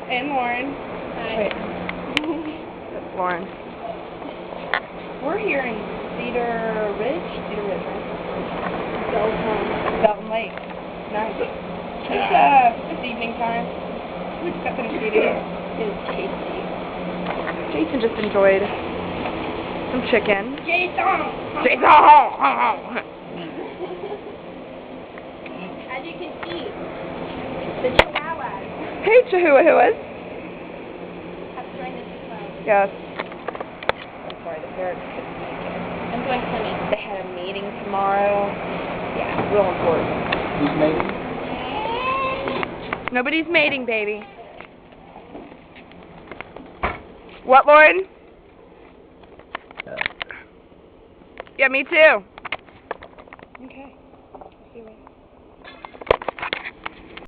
And Lauren. Wait. That's Lauren. We're here in Cedar Ridge, right? Belton Lake. Nice. It's evening time. We just got finished eating. It's tasty. Jason just enjoyed some chicken. Jason! Jason! As you can see, the chihuahuas Hey, Chihuahuas. have joined us as well. Yes. I'm sorry, the parrot's just naked. I'm going swimming. They had a meeting tomorrow. Yeah, real important. Who's mating? Nobody's mating, baby. What, Lauren? Yeah, me too. Okay.